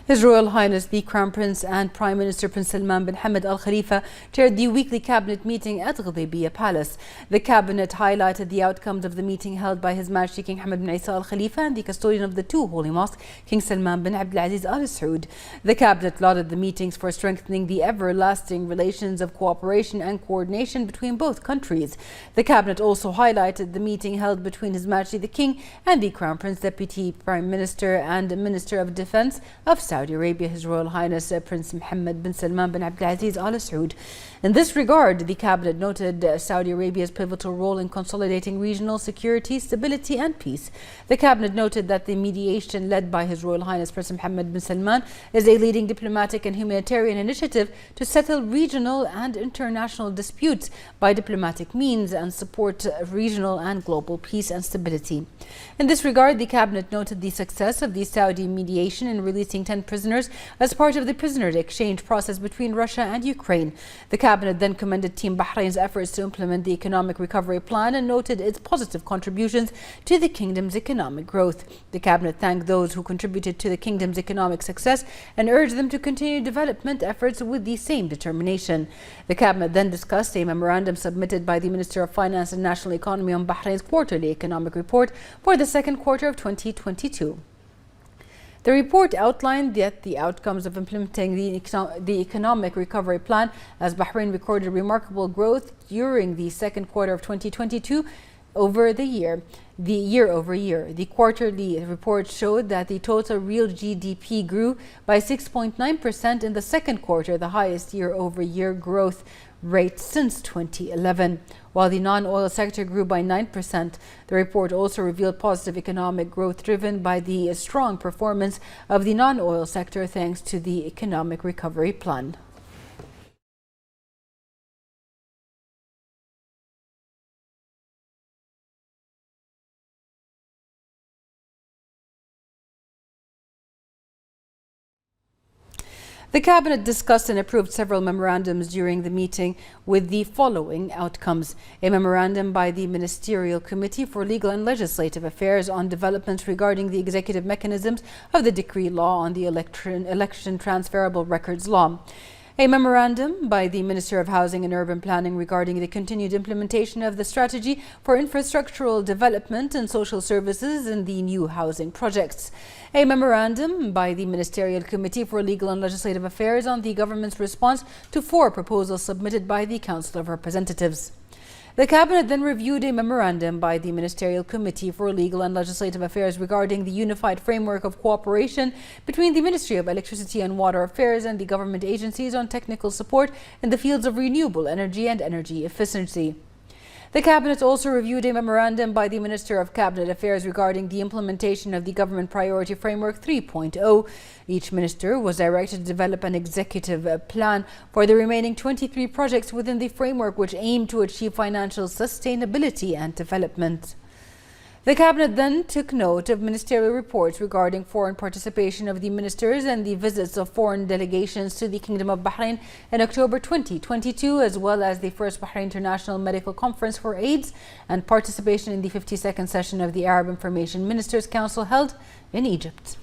His Royal Highness the Crown Prince and Prime Minister Prince Salman bin Hamad Al Khalifa chaired the weekly cabinet meeting at Ghudaybiya Palace. The cabinet highlighted the outcomes of the meeting held by His Majesty King Hamad bin Isa Al Khalifa and the custodian of the two holy mosques, King Salman bin Abdulaziz Al Saud. The cabinet lauded the meetings for strengthening the everlasting relations of cooperation and coordination between both countries. The cabinet also highlighted the meeting held between His Majesty the King and the Crown Prince, Deputy Prime Minister and Minister of Defense of Saudi Arabia, His Royal Highness Prince Mohammed bin Salman bin Abdulaziz Al Saud. In this regard, the cabinet noted Saudi Arabia's pivotal role in consolidating regional security, stability and peace. The cabinet noted that the mediation led by His Royal Highness Prince Mohammed bin Salman is a leading diplomatic and humanitarian initiative to settle regional and international disputes by diplomatic means and support regional and global peace and stability. In this regard, the cabinet noted the success of the Saudi mediation in releasing 10 prisoners as part of the prisoner exchange process between Russia and Ukraine. The cabinet then commended Team Bahrain's efforts to implement the economic recovery plan and noted its positive contributions to the kingdom's economic growth. The cabinet thanked those who contributed to the kingdom's economic success and urged them to continue development efforts with the same determination. The cabinet then discussed a memorandum submitted by the Minister of Finance and National Economy on Bahrain's quarterly economic report for the second quarter of 2022. The report outlined that the outcomes of implementing the economic recovery plan, as Bahrain recorded remarkable growth during the second quarter of 2022 year over year. The quarterly report showed that the total real GDP grew by 6.9% in the second quarter, the highest year-over-year growth rate since 2011. While the non-oil sector grew by 9%, the report also revealed positive economic growth driven by the strong performance of the non-oil sector thanks to the economic recovery plan. The cabinet discussed and approved several memorandums during the meeting with the following outcomes: a memorandum by the Ministerial Committee for Legal and Legislative Affairs on developments regarding the executive mechanisms of the decree law on the election transferable records law. A memorandum by the Minister of Housing and Urban Planning regarding the continued implementation of the strategy for infrastructural development and social services in the new housing projects. A memorandum by the Ministerial Committee for Legal and Legislative Affairs on the government's response to 4 proposals submitted by the Council of Representatives. The cabinet then reviewed a memorandum by the Ministerial Committee for Legal and Legislative Affairs regarding the unified framework of cooperation between the Ministry of Electricity and Water Affairs and the government agencies on technical support in the fields of renewable energy and energy efficiency. The cabinet also reviewed a memorandum by the Minister of Cabinet Affairs regarding the implementation of the Government Priority Framework 3.0. Each minister was directed to develop an executive plan for the remaining 23 projects within the framework, which aim to achieve financial sustainability and development. The cabinet then took note of ministerial reports regarding foreign participation of the ministers and the visits of foreign delegations to the Kingdom of Bahrain in October 2022, as well as the first Bahrain International Medical Conference for AIDS and participation in the 52nd session of the Arab Information Ministers Council held in Egypt.